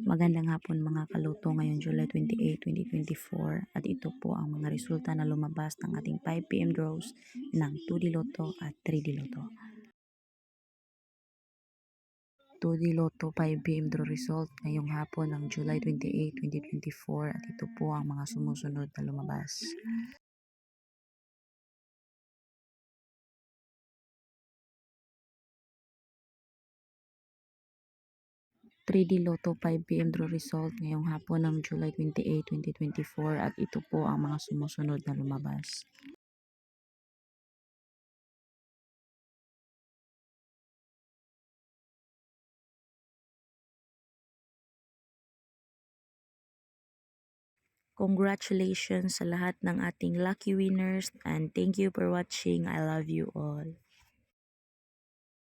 Magandang hapon mga kaluto, ngayon July 28, 2024 at ito po ang mga resulta na lumabas ng ating 5 PM draws ng 2D Lotto at 3D Lotto. 2D Lotto 5 PM draw result ngayong hapon ng July 28, 2024 at ito po ang mga sumusunod na lumabas. 3D Lotto 5 PM draw result ngayong hapon ng July 28, 2024 at ito po ang mga sumusunod na lumabas. 'Congratulations sa lahat ng ating lucky winners and thank you for watching. I love you all.